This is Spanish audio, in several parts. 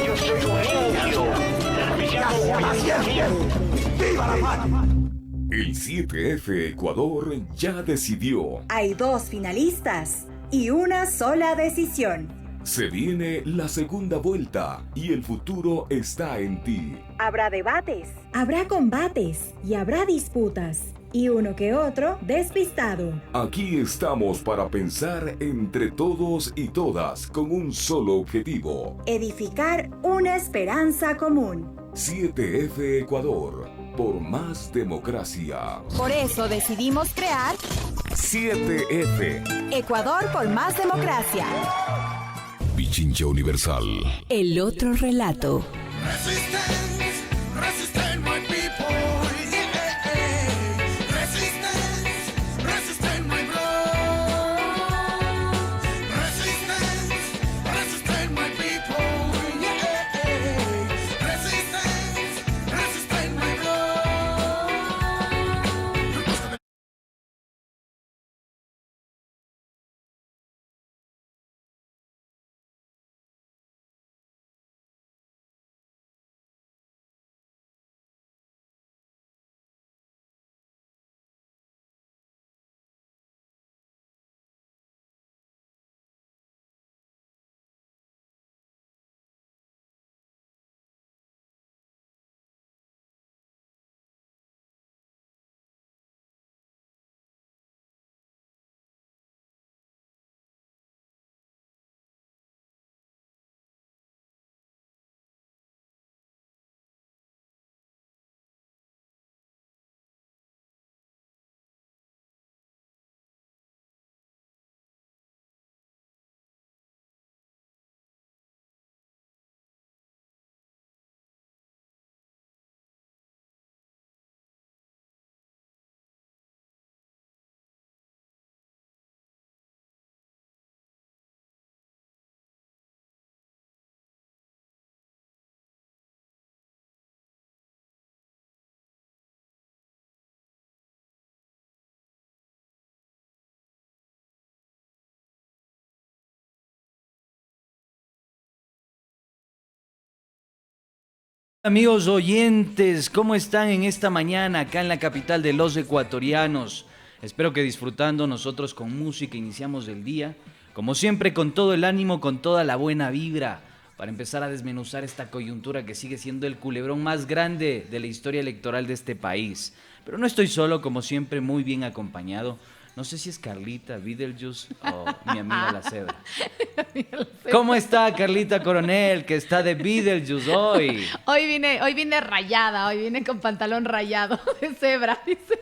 Yo soy un indio. ¡Viva la patria! El 7F Ecuador ya decidió. Hay 2 finalistas y una sola decisión. Se viene la segunda vuelta y el futuro está en ti. Habrá debates, habrá combates y habrá disputas. Y uno que otro despistado. Aquí estamos para pensar entre todos y todas con un solo objetivo. Edificar una esperanza común. 7F Ecuador, por más democracia. Por eso decidimos crear 7F. Ecuador por más democracia. Pichincha Universal. El otro relato. Resistance, resistance, my people. Resistance, resistance, my bro. Resistance, resistance, my people. Resistance, resistance, my bro. Amigos oyentes, ¿cómo están en esta mañana acá en la capital de los ecuatorianos? Espero que disfrutando. Nosotros con música iniciamos el día, como siempre con todo el ánimo, con toda la buena vibra, para empezar a desmenuzar esta coyuntura que sigue siendo el culebrón más grande de la historia electoral de este país. Pero no estoy solo, como siempre, muy bien acompañado. No sé si es Carlita Beetlejuice o mi amiga la cebra. ¿Cómo está Carlita Coronel, que está de Beetlejuice hoy? Hoy vine rayada, hoy vine con pantalón rayado de cebra, dice.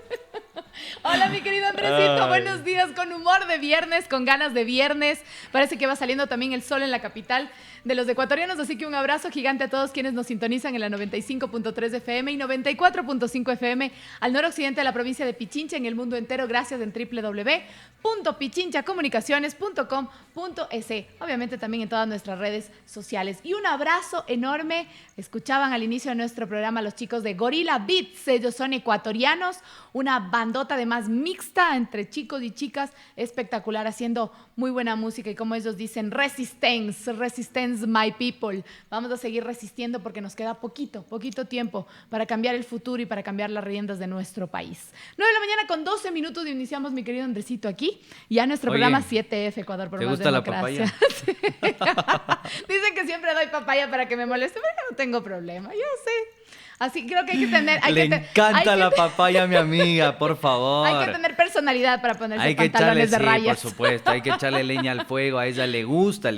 Hola, mi querido Andresito, buenos días, con humor de viernes, con ganas de viernes. Parece que va saliendo también el sol en la capital de los ecuatorianos, así que un abrazo gigante a todos quienes nos sintonizan en la 95.3 FM y 94.5 FM al noroccidente de la provincia de Pichincha, en el mundo entero, gracias en www.pichinchacomunicaciones.com.es, obviamente también en todas nuestras redes sociales. Y un abrazo enorme, escuchaban al inicio de nuestro programa los chicos de Gorilla Beats, ellos son ecuatorianos, una bandota además mixta entre chicos y chicas, espectacular, haciendo muy buena música y como ellos dicen, resistance, my people. Vamos a seguir resistiendo porque nos queda poquito tiempo para cambiar el futuro y para cambiar las riendas de nuestro país. 9 de la mañana con 12 minutos y iniciamos, mi querido Andresito, aquí, ya nuestro programa 7F, Ecuador por más democracia. ¿Te gusta la papaya? Dicen que siempre doy papaya para que me moleste, pero yo no tengo problema, yo sé. Así creo que hay que tener... Le encanta la papaya a mi amiga, por favor. Hay que tener personalidad para ponerse hay que pantalones echarle, de rayas. Sí, por supuesto, hay que echarle leña al fuego, a ella le gusta.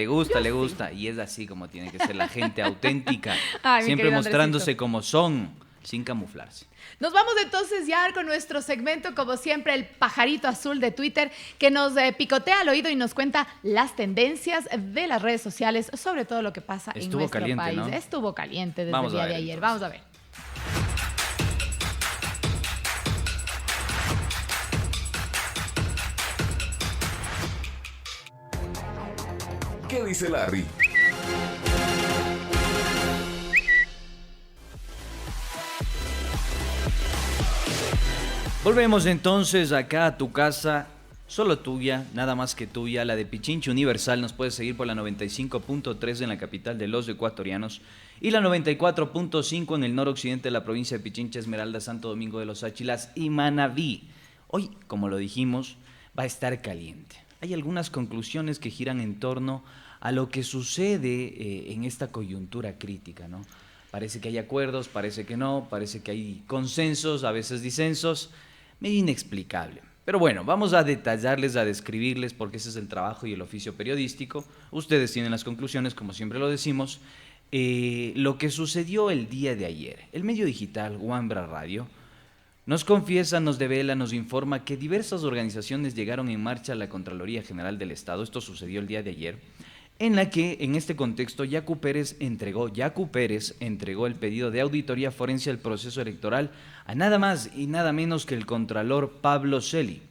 Y es así como tiene que ser la gente auténtica, Ay, siempre mostrándose como son, sin camuflarse. Nos vamos entonces ya con nuestro segmento, como siempre, el pajarito azul de Twitter, que nos picotea al oído y nos cuenta las tendencias de las redes sociales, sobre todo lo que pasa en nuestro país. ¿No? Estuvo caliente desde el día de ayer. Vamos a ver. ¿Qué dice Larry? Volvemos entonces acá a tu casa, solo tuya, nada más que tuya, la de Pichincha Universal. Nos puedes seguir por la 95.3 en la capital de los ecuatorianos y la 94.5 en el noroccidente de la provincia de Pichincha, Esmeralda, Santo Domingo de los Áchilas y Manabí. Hoy, como lo dijimos, va a estar caliente. Hay algunas conclusiones que giran en torno a lo que sucede en esta coyuntura crítica, ¿no? Parece que hay acuerdos, parece que no, parece que hay consensos, a veces disensos, medio inexplicable. Pero bueno, vamos a detallarles, a describirles, porque ese es el trabajo y el oficio periodístico. Ustedes tienen las conclusiones, como siempre lo decimos. Lo que sucedió el día de ayer. El medio digital Wambra Radio nos confiesa, nos devela, nos informa que diversas organizaciones llegaron en marcha a la Contraloría General del Estado. Esto sucedió el día de ayer, en la que, en este contexto, Yacu Pérez entregó el pedido de auditoría forense al proceso electoral a nada más y nada menos que el contralor Pablo Celi.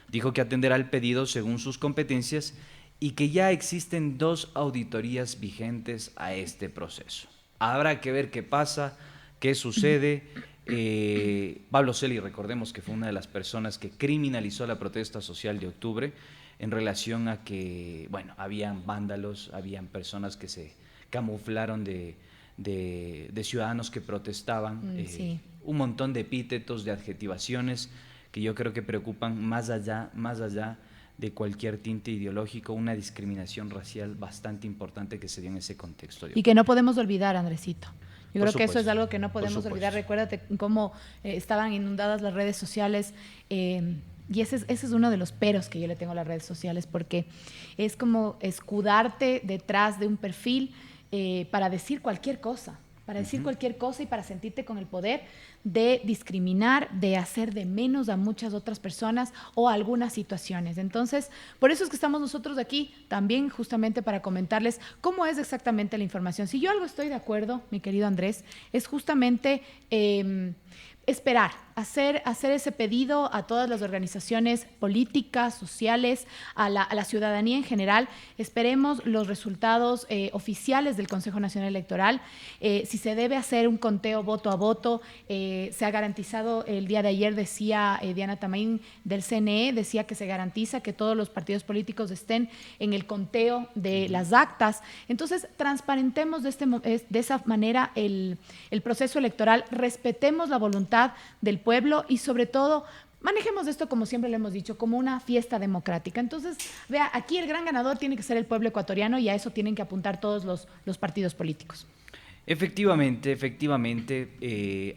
Dijo que atenderá el pedido según sus competencias y que ya existen 2 auditorías vigentes a este proceso. Habrá que ver qué pasa, qué sucede. Pablo Celi, recordemos que fue una de las personas que criminalizó la protesta social de octubre en relación a que, bueno, habían vándalos, habían personas que se camuflaron de ciudadanos que protestaban, Sí. un montón de epítetos, de adjetivaciones que yo creo que preocupan más allá de cualquier tinte ideológico, una discriminación racial bastante importante que se dio en ese contexto. Y que no podemos olvidar, Andresito. Yo creo que eso es supuesto, algo que no por podemos supuesto. olvidar. Recuérdate cómo estaban inundadas las redes sociales. Y ese es uno de los peros que yo le tengo a las redes sociales, porque es como escudarte detrás de un perfil para decir cualquier cosa. Para decir cualquier cosa y para sentirte con el poder de discriminar, de hacer de menos a muchas otras personas o a algunas situaciones. Entonces, por eso es que estamos nosotros aquí también justamente para comentarles cómo es exactamente la información. Si yo algo estoy de acuerdo, mi querido Andrés, es justamente esperar, hacer ese pedido a todas las organizaciones políticas, sociales, a la ciudadanía en general. Esperemos los resultados oficiales del Consejo Nacional Electoral. Si se debe hacer un conteo voto a voto, se ha garantizado, el día de ayer decía Diana Tamaín del CNE, decía que se garantiza que todos los partidos políticos estén en el conteo de las actas. Entonces, transparentemos de esa manera el proceso electoral, respetemos la voluntad del pueblo y sobre todo manejemos esto, como siempre lo hemos dicho, como una fiesta democrática. Entonces, vea, aquí el gran ganador tiene que ser el pueblo ecuatoriano y a eso tienen que apuntar todos los partidos políticos. Efectivamente.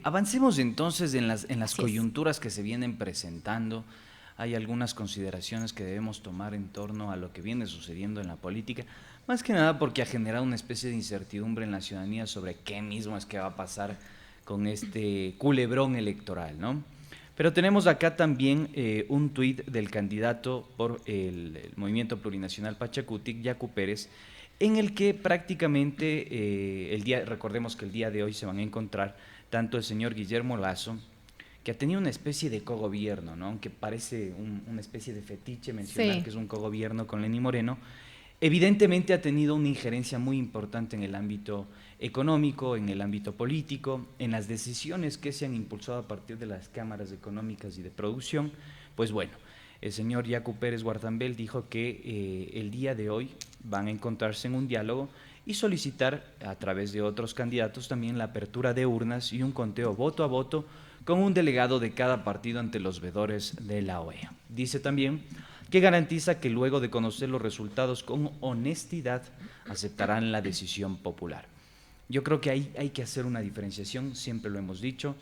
Avancemos entonces en las Así es. coyunturas que se vienen presentando. Hay algunas consideraciones que debemos tomar en torno a lo que viene sucediendo en la política, más que nada porque ha generado una especie de incertidumbre en la ciudadanía sobre qué mismo es que va a pasar con este culebrón electoral, ¿no? Pero tenemos acá también un tuit del candidato por el Movimiento Plurinacional Pachacutic, Yacu Pérez, en el que prácticamente recordemos que el día de hoy se van a encontrar tanto el señor Guillermo Lasso, que ha tenido una especie de cogobierno, ¿no? Aunque parece una especie de fetiche mencionar Sí. que es un cogobierno con Lenín Moreno, evidentemente ha tenido una injerencia muy importante en el ámbito económico, en el ámbito político, en las decisiones que se han impulsado a partir de las cámaras económicas y de producción. Pues bueno, el señor Yacu Pérez Guardambel dijo que el día de hoy van a encontrarse en un diálogo y solicitar a través de otros candidatos también la apertura de urnas y un conteo voto a voto con un delegado de cada partido ante los veedores de la OEA. Dice también que garantiza que luego de conocer los resultados con honestidad aceptarán la decisión popular. Yo creo que hay que hacer una diferenciación, siempre lo hemos dicho.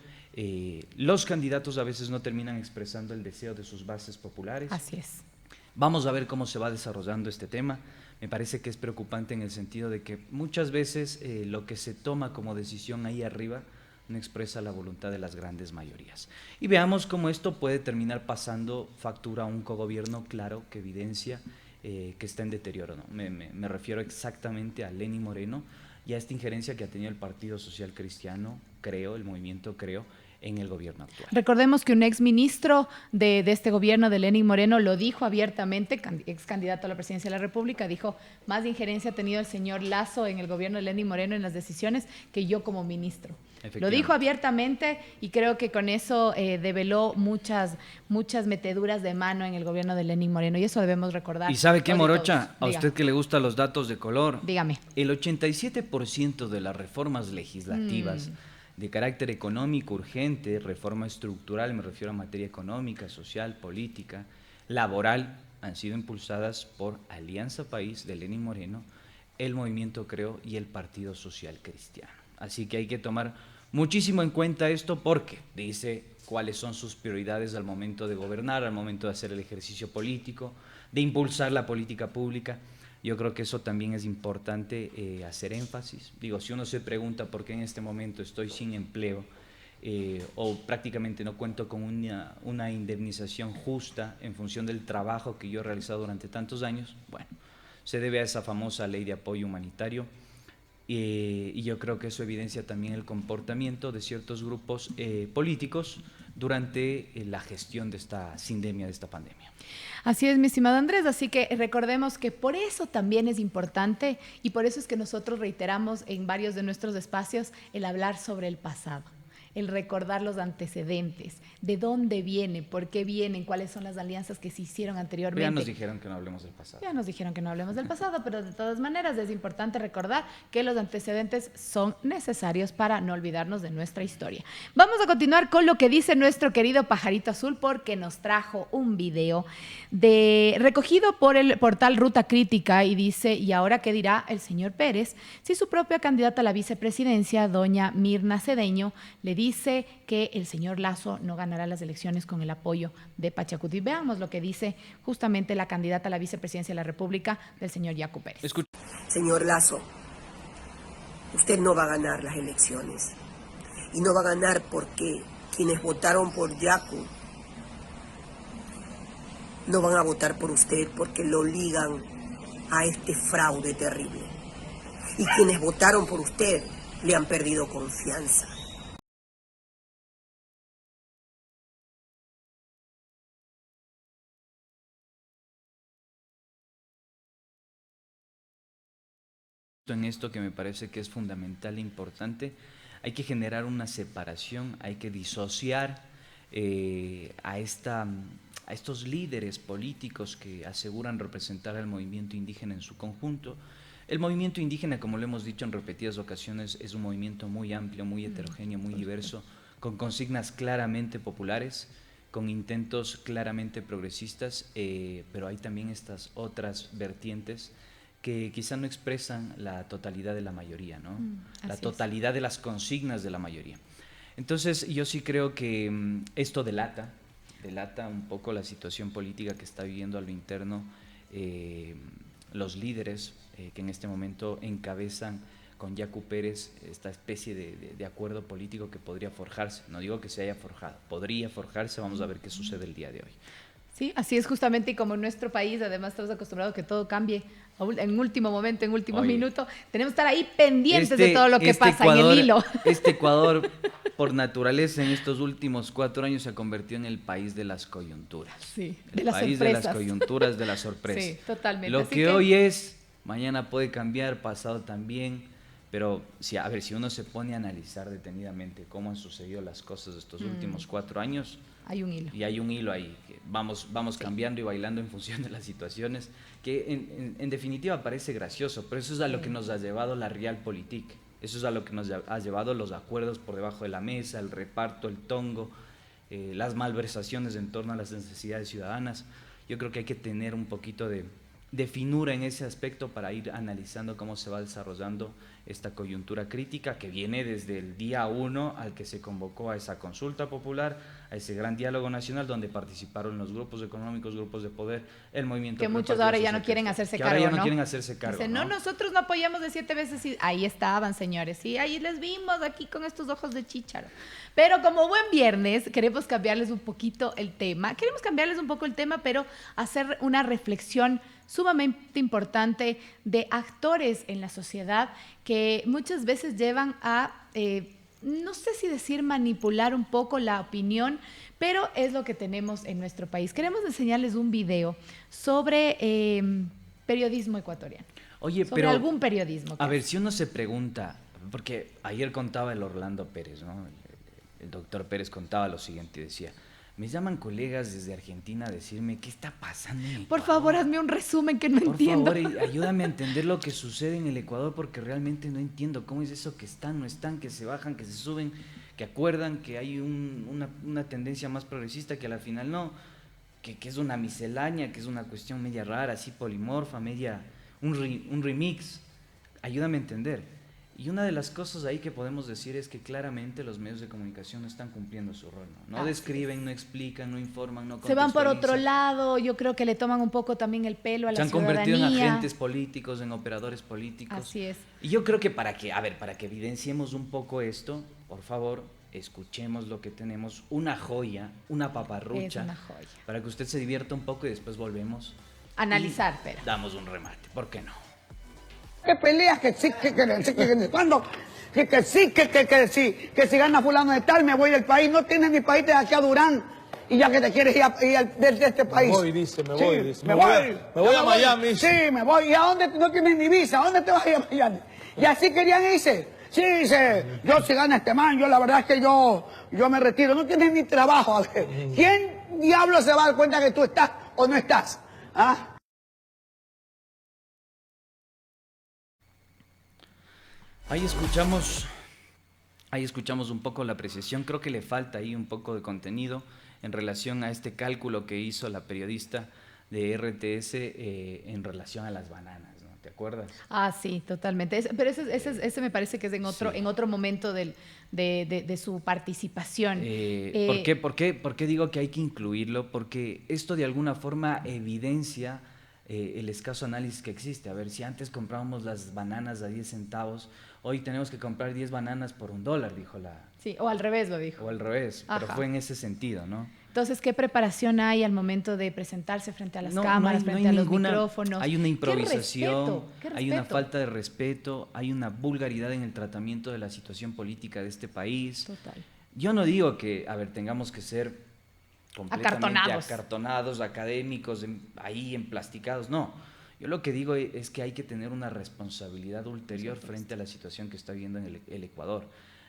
Los candidatos a veces no terminan expresando el deseo de sus bases populares. Así es. Vamos a ver cómo se va desarrollando este tema. Me parece que es preocupante en el sentido de que muchas veces lo que se toma como decisión ahí arriba no expresa la voluntad de las grandes mayorías. Y veamos cómo esto puede terminar pasando factura a un cogobierno claro que evidencia que está en deterioro, ¿no? Me refiero exactamente a Lenín Moreno y a esta injerencia que ha tenido el Partido Social Cristiano, el movimiento Creo, en el gobierno actual. Recordemos que un ex ministro de este gobierno, de Lenín Moreno, lo dijo abiertamente, ex candidato a la presidencia de la República, dijo, más injerencia ha tenido el señor Lasso en el gobierno de Lenín Moreno en las decisiones que yo como ministro. Lo dijo abiertamente y creo que con eso develó muchas meteduras de mano en el gobierno de Lenín Moreno y eso debemos recordar. ¿Y sabe qué, Morocha? A Diga. usted que le gustan los datos de color. Dígame. El 87% de las reformas legislativas de carácter económico urgente, reforma estructural, me refiero a materia económica, social, política, laboral, han sido impulsadas por Alianza País de Lenín Moreno, el Movimiento Creo y el Partido Social Cristiano. Así que hay que tomar muchísimo en cuenta esto porque dice cuáles son sus prioridades al momento de gobernar, al momento de hacer el ejercicio político, de impulsar la política pública. Yo creo que eso también es importante hacer énfasis. Digo, si uno se pregunta por qué en este momento estoy sin empleo o prácticamente no cuento con una indemnización justa en función del trabajo que yo he realizado durante tantos años, bueno, se debe a esa famosa ley de apoyo humanitario y yo creo que eso evidencia también el comportamiento de ciertos grupos políticos durante la gestión de esta sindemia, de esta pandemia. Así es, mi estimado Andrés, así que recordemos que por eso también es importante y por eso es que nosotros reiteramos en varios de nuestros espacios el hablar sobre el pasado, el recordar los antecedentes, de dónde viene, por qué vienen, cuáles son las alianzas que se hicieron anteriormente. Ya nos dijeron que no hablemos del pasado. Ya nos dijeron que no hablemos del pasado, pero de todas maneras es importante recordar que los antecedentes son necesarios para no olvidarnos de nuestra historia. Vamos a continuar con lo que dice nuestro querido Pajarito Azul porque nos trajo un video recogido por el portal Ruta Crítica y dice, ¿y ahora qué dirá el señor Pérez si su propia candidata a la vicepresidencia, doña Mirna Cedeño, le dice que el señor Lasso no ganará las elecciones con el apoyo de Pachacuti? Veamos lo que dice justamente la candidata a la vicepresidencia de la República del señor Yacu Pérez. Señor Lasso, usted no va a ganar las elecciones. Y no va a ganar porque quienes votaron por Yacu no van a votar por usted porque lo ligan a este fraude terrible. Y quienes votaron por usted le han perdido confianza. En esto que me parece que es fundamental e importante, hay que generar una separación, hay que disociar a estos líderes políticos que aseguran representar al movimiento indígena en su conjunto. El movimiento indígena, como lo hemos dicho en repetidas ocasiones, es un movimiento muy amplio, muy heterogéneo, muy diverso, con consignas claramente populares, con intentos claramente progresistas, pero hay también estas otras vertientes que quizá no expresan la totalidad de la mayoría, ¿no? La totalidad de las consignas de la mayoría. Entonces, yo sí creo que esto delata un poco la situación política que está viviendo a lo interno los líderes que en este momento encabezan con Yacu Pérez esta especie de acuerdo político que podría forjarse. No digo que se haya forjado, podría forjarse, vamos a ver qué sucede el día de hoy. Sí, así es justamente, y como en nuestro país además estamos acostumbrados a que todo cambie en último momento, en último minuto, tenemos que estar ahí pendientes de todo lo que pasa Ecuador, en el hilo. Este Ecuador, por naturaleza, en estos últimos 4 años se convirtió en el país de las coyunturas. Sí, de las sorpresas. De las coyunturas, de las sorpresas. Sí, totalmente. Lo que hoy es, mañana puede cambiar, pasado también, pero si uno se pone a analizar detenidamente cómo han sucedido las cosas estos últimos 4 años, hay un hilo. Y hay un hilo ahí, que vamos cambiando y bailando en función de las situaciones, que en definitiva parece gracioso, pero eso es a lo que nos ha llevado la realpolitik, eso es a lo que nos ha llevado los acuerdos por debajo de la mesa, el reparto, el tongo, las malversaciones en torno a las necesidades ciudadanas. Yo creo que hay que tener un poquito de finura en ese aspecto para ir analizando cómo se va desarrollando esta coyuntura crítica que viene desde el día 1 al que se convocó a esa consulta popular, a ese gran diálogo nacional donde participaron los grupos económicos, grupos de poder, el movimiento. Que muchos ahora ya no quieren hacerse cargo, ahora ya no quieren hacerse cargo. Dicen, no, nosotros no apoyamos de 7 veces y ahí estaban, señores, y ahí les vimos aquí con estos ojos de chícharo. Pero como buen viernes, queremos cambiarles un poquito el tema, pero hacer una reflexión sumamente importante de actores en la sociedad que muchas veces llevan a no sé si decir manipular un poco la opinión, pero es lo que tenemos en nuestro país. Queremos enseñarles un video sobre periodismo ecuatoriano. Oye, sobre pero algún periodismo. A ver, si uno se pregunta, porque ayer contaba el Orlando Pérez, ¿no? El doctor Pérez contaba lo siguiente y decía: me llaman colegas desde Argentina a decirme qué está pasando en Ecuador. Por favor, hazme un resumen que no Por entiendo. favor, ayúdame a entender lo que sucede en el Ecuador, porque realmente no entiendo cómo es eso que están, no están, que se bajan, que se suben, que acuerdan, que hay una tendencia más progresista, que a la final no, que es una miscelánea, que es una cuestión media rara, así polimorfa, media, un remix. Ayúdame a entender. Y una de las cosas ahí que podemos decir es que claramente los medios de comunicación no están cumpliendo su rol, ¿no? No describen, no explican, no informan, no Se van por otro contextualizan. lado, yo creo que le toman un poco también el pelo a la Se han ciudadanía. convertido en agentes políticos, en operadores políticos. Así es. Y yo creo que para que evidenciemos un poco esto, por favor, escuchemos lo que tenemos, una joya, una paparrucha, Es una joya. para que usted se divierta un poco y después volvemos. Analizar, y pero. damos un remate, ¿por qué no? Que peleas, que sí, ¿cuándo? Que sí, que si gana fulano de tal, me voy del país. No tienes ni país de aquí a Durán. Y ya que te quieres ir de este país. Me voy, dice, me Sí, voy, dice. me voy. Me voy Ya a Miami. Sí, me voy. ¿Y a dónde no tienes ni visa? ¿A dónde te vas a ir a Miami? Y así querían irse. Sí, dice, yo si gana este man, yo la verdad es que yo me retiro. No tienes ni trabajo. A ver, ¿quién diablo se va a dar cuenta que tú estás o no estás? ¿Ah? Ahí escuchamos un poco la apreciación. Creo que le falta ahí un poco de contenido en relación a este cálculo que hizo la periodista de RTS en relación a las bananas, ¿no? ¿Te acuerdas? Ah, sí, totalmente. Pero ese me parece que es en otro momento de su participación. ¿Por qué digo que hay que incluirlo? Porque esto de alguna forma evidencia el escaso análisis que existe. A ver, si antes comprábamos las bananas a 10 centavos, hoy tenemos que comprar 10 bananas por $1, dijo la... Sí, o al revés lo dijo. O al revés, pero Ajá. fue en ese sentido, ¿no? Entonces, ¿qué preparación hay al momento de presentarse frente a las No cámaras, hay frente a los ninguna, micrófonos? hay una improvisación, ¿Qué hay una respeto? falta de respeto, hay una vulgaridad en el tratamiento de la situación política de este país. Total. Yo no digo que, a ver, tengamos que ser completamente acartonados, académicos, ahí emplasticados, no. Yo lo que digo es que hay que tener una responsabilidad ulterior frente a la situación que está viviendo en el Ecuador.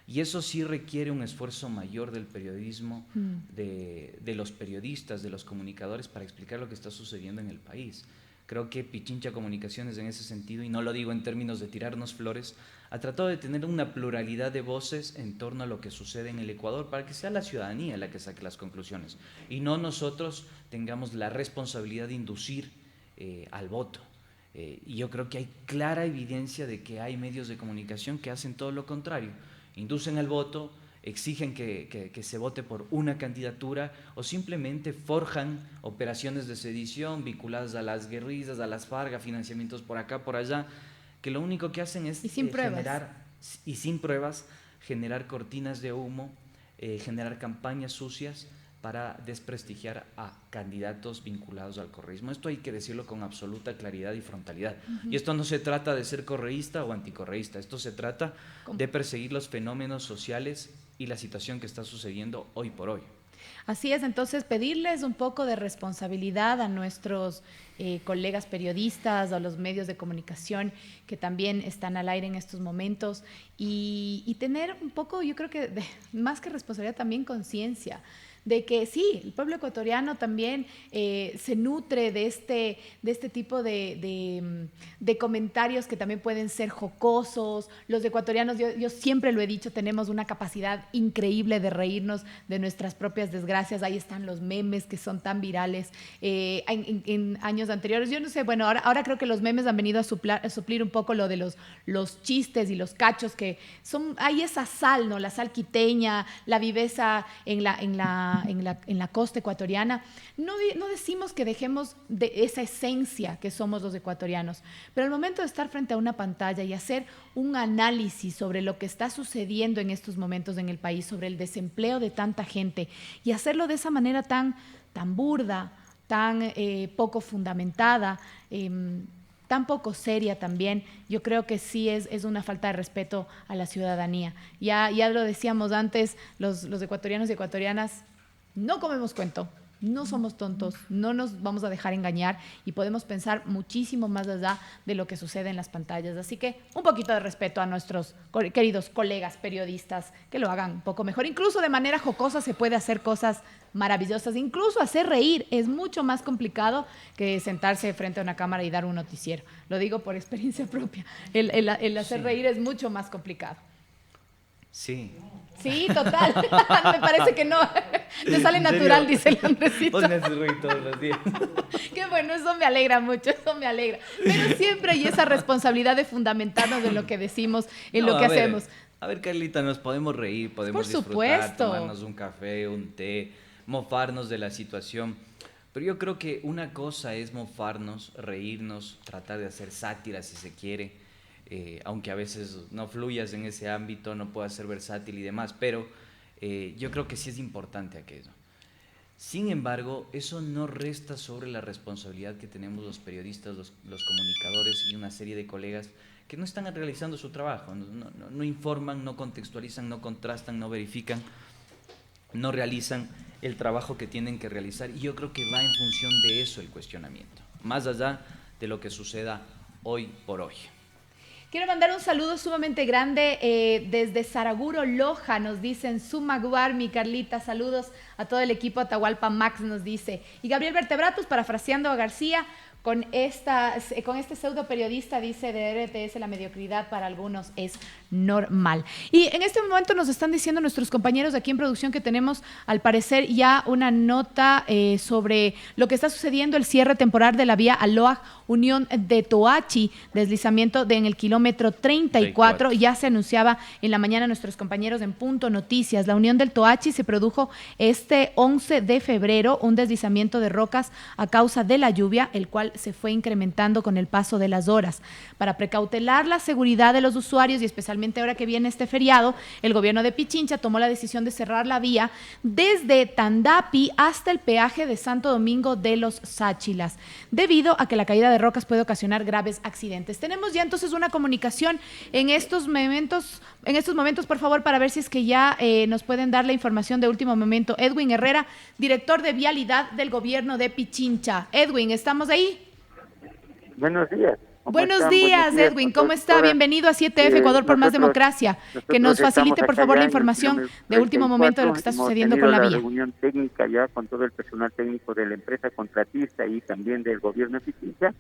Y eso sí requiere un esfuerzo mayor del periodismo, de los periodistas, de los comunicadores, para explicar lo que está sucediendo en el país. Creo que Pichincha Comunicaciones en ese sentido, y no lo digo en términos de tirarnos flores, ha tratado de tener una pluralidad de voces en torno a lo que sucede en el Ecuador para que sea la ciudadanía la que saque las conclusiones y no nosotros tengamos la responsabilidad de inducir al voto. Y yo creo que hay clara evidencia de que hay medios de comunicación que hacen todo lo contrario. Inducen al voto, exigen que se vote por una candidatura o simplemente forjan operaciones de sedición vinculadas a las guerrillas, a las FARC, a financiamientos por acá, por allá, que lo único que hacen es sin pruebas, generar cortinas de humo, generar campañas sucias para desprestigiar a candidatos vinculados al correísmo. Esto hay que decirlo con absoluta claridad y frontalidad. Y esto no se trata de ser correísta o anticorreísta, esto se trata de perseguir los fenómenos sociales y la situación que está sucediendo hoy por hoy. Así es, entonces pedirles un poco de responsabilidad a nuestros colegas periodistas, a los medios de comunicación que también están al aire en estos momentos y tener un poco, yo creo que más que responsabilidad, también conciencia de que sí, el pueblo ecuatoriano también se nutre de este tipo de comentarios que también pueden ser jocosos. Los ecuatorianos, yo siempre lo he dicho, tenemos una capacidad increíble de reírnos de nuestras propias desgracias. Ahí están los memes que son tan virales en años anteriores. Yo no sé, bueno, ahora creo que los memes han venido a suplir un poco lo de los chistes y los cachos que son, hay esa sal, ¿no? La sal quiteña, la viveza en la costa ecuatoriana. No decimos que dejemos de esa esencia que somos los ecuatorianos, pero al momento de estar frente a una pantalla y hacer un análisis sobre lo que está sucediendo en estos momentos en el país, sobre el desempleo de tanta gente, y hacerlo de esa manera tan burda, tan poco fundamentada, tan poco seria también, yo creo que sí es una falta de respeto a la ciudadanía. Ya lo decíamos antes, los ecuatorianos y ecuatorianas no comemos cuento. No somos tontos, no nos vamos a dejar engañar y podemos pensar muchísimo más allá de lo que sucede en las pantallas. Así que un poquito de respeto a nuestros queridos colegas periodistas, que lo hagan un poco mejor. Incluso de manera jocosa se puede hacer cosas maravillosas. Incluso hacer reír es mucho más complicado que sentarse frente a una cámara y dar un noticiero. Lo digo por experiencia propia. El hacer reír es mucho más complicado. Sí. Sí, total. Me parece que no. Te sale natural, dice el Andresito. Ponme a hacer reír todos los días. Qué bueno, eso me alegra mucho, eso me alegra. Pero siempre hay esa responsabilidad de fundamentarnos en lo que decimos, en lo que hacemos. A ver, Carlita, nos podemos reír, podemos Por disfrutar, supuesto. tomarnos un café, un té, mofarnos de la situación. Pero yo creo que una cosa es mofarnos, reírnos, tratar de hacer sátira si se quiere. Aunque a veces no fluyas en ese ámbito, no puedas ser versátil y demás, pero yo creo que sí es importante aquello. Sin embargo, eso no resta sobre la responsabilidad que tenemos los periodistas, los comunicadores y una serie de colegas que no están realizando su trabajo, no informan, no contextualizan, no contrastan, no verifican, no realizan el trabajo que tienen que realizar, y yo creo que va en función de eso el cuestionamiento, más allá de lo que suceda hoy por hoy. Quiero mandar un saludo sumamente grande desde Saraguro, Loja, nos dicen Sumaguar, mi Carlita, saludos a todo el equipo Atahualpa Max, nos dice. Y Gabriel Vertebratus, parafraseando a García, con este pseudo periodista, dice, de RTS, la mediocridad para algunos es normal. Y en este momento nos están diciendo nuestros compañeros de aquí en producción que tenemos, al parecer, ya una nota sobre lo que está sucediendo, el cierre temporal de la vía Aloaj Unión de Toachi, deslizamiento en el kilómetro 34. Ya se anunciaba en la mañana nuestros compañeros en Punto Noticias. La Unión del Toachi se produjo este 11 de febrero, un deslizamiento de rocas a causa de la lluvia, el cual se fue incrementando con el paso de las horas. Para precautelar la seguridad de los usuarios y especialmente ahora que viene este feriado, el gobierno de Pichincha tomó la decisión de cerrar la vía desde Tandapi hasta el peaje de Santo Domingo de los Sáchilas, debido a que la caída de rocas puede ocasionar graves accidentes. Tenemos ya entonces una comunicación en estos momentos, por favor, para ver si es que ya nos pueden dar la información de último momento. Edwin Herrera, director de Vialidad del gobierno de Pichincha. Edwin, ¿estamos ahí? Buenos días. Buenos días, Edwin. ¿Cómo está? Bienvenido a 7F, Ecuador por Más Democracia. Que nos facilite, por favor, la información de último momento de lo que está sucediendo con la vía. Reunión técnica ya con todo el personal técnico de la empresa contratista y también del gobierno de Pichincha,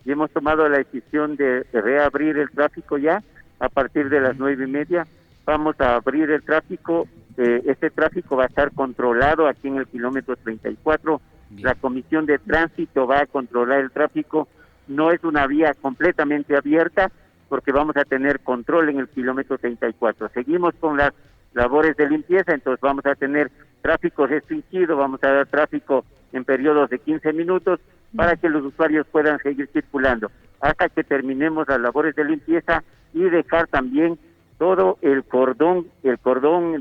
y hemos tomado la decisión de reabrir el tráfico ya a partir de las 9:30. Vamos a abrir el tráfico. Este tráfico va a estar controlado aquí en el kilómetro 34. Bien. La Comisión de Tránsito va a controlar el tráfico. No es una vía completamente abierta porque vamos a tener control en el kilómetro 34. Seguimos con las labores de limpieza, entonces vamos a tener tráfico restringido, vamos a dar tráfico en periodos de 15 minutos para que los usuarios puedan seguir circulando hasta que terminemos las labores de limpieza y dejar también todo el cordón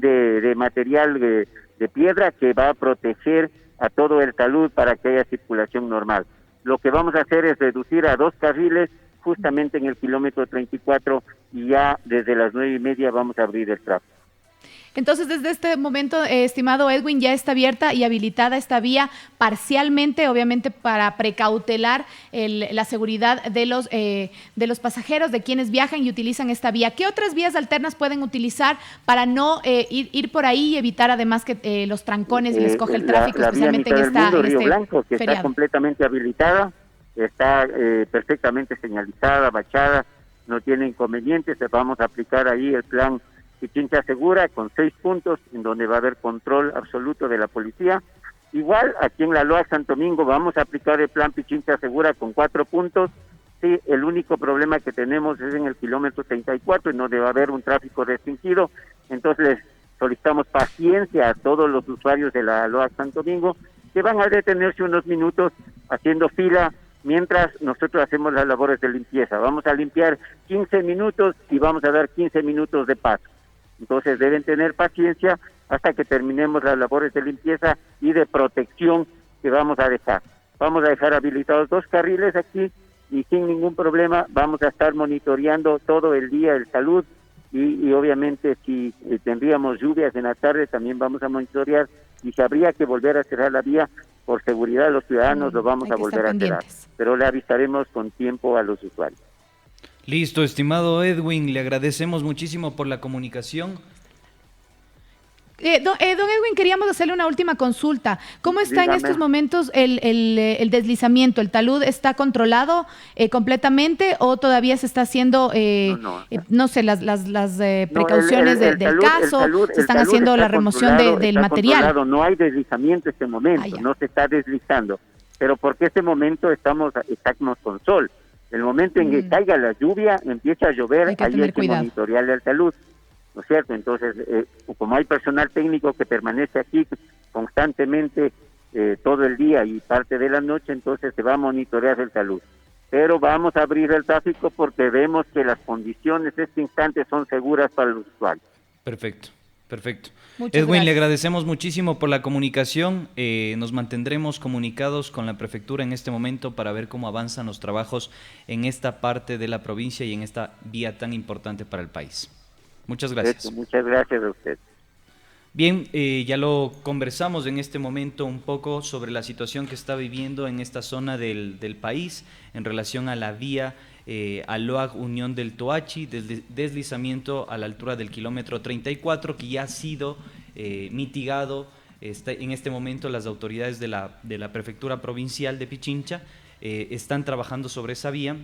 de material de piedra que va a proteger a todo el talud para que haya circulación normal. Lo que vamos a hacer es reducir a 2 carriles justamente en el kilómetro 34 y ya desde las 9:30 vamos a abrir el tráfico. Entonces, desde este momento, estimado Edwin, ya está abierta y habilitada esta vía parcialmente, obviamente para precautelar la seguridad de los pasajeros, de quienes viajan y utilizan esta vía. ¿Qué otras vías alternas pueden utilizar para no ir por ahí y evitar además que los trancones les coge el tráfico, especialmente en Río Blanco, que feriado? Está completamente habilitada, está perfectamente señalizada, bachada, no tiene inconvenientes. Vamos a aplicar ahí el plan Pichincha Segura con 6 puntos en donde va a haber control absoluto de la policía. Igual aquí en la Loa Santo Domingo vamos a aplicar el plan Pichincha Segura con 4 puntos. Sí, el único problema que tenemos es en el kilómetro 34 en donde va a haber un tráfico restringido. Entonces les solicitamos paciencia a todos los usuarios de la Loa Santo Domingo que van a detenerse unos minutos haciendo fila mientras nosotros hacemos las labores de limpieza. Vamos a limpiar 15 minutos y vamos a dar 15 minutos de paso. Entonces deben tener paciencia hasta que terminemos las labores de limpieza y de protección que vamos a dejar. Vamos a dejar habilitados 2 carriles aquí y sin ningún problema vamos a estar monitoreando todo el día el salud y obviamente si tendríamos lluvias en la tarde también vamos a monitorear y si habría que volver a cerrar la vía por seguridad de los ciudadanos lo vamos a volver a cerrar, pero le avisaremos con tiempo a los usuarios. Listo, estimado Edwin, le agradecemos muchísimo por la comunicación. Don Edwin, queríamos hacerle una última consulta. ¿Cómo está en estos momentos el deslizamiento? ¿El talud está controlado completamente o todavía se está haciendo, no sé, las precauciones del caso? ¿Se están haciendo la remoción del material? No hay deslizamiento en este momento, no se está deslizando. Pero porque este momento estamos con sol. El momento en que caiga la lluvia, empieza a llover, ahí hay que monitorearle al talud. ¿No es cierto? Entonces, como hay personal técnico que permanece aquí constantemente todo el día y parte de la noche, entonces se va a monitorear el talud. Pero vamos a abrir el tráfico porque vemos que las condiciones de este instante son seguras para los usuarios. Perfecto. Muchas Edwin, gracias. le agradecemos muchísimo por la comunicación. Nos mantendremos comunicados con la prefectura en este momento para ver cómo avanzan los trabajos en esta parte de la provincia y en esta vía tan importante para el país. Muchas gracias. Muchas gracias a usted. Bien, ya lo conversamos en este momento un poco sobre la situación que está viviendo en esta zona del país en relación a la vía Aloag Unión del Toachi, deslizamiento a la altura del kilómetro 34 que ya ha sido mitigado. En este momento las autoridades de la Prefectura Provincial de Pichincha están trabajando sobre esa vía.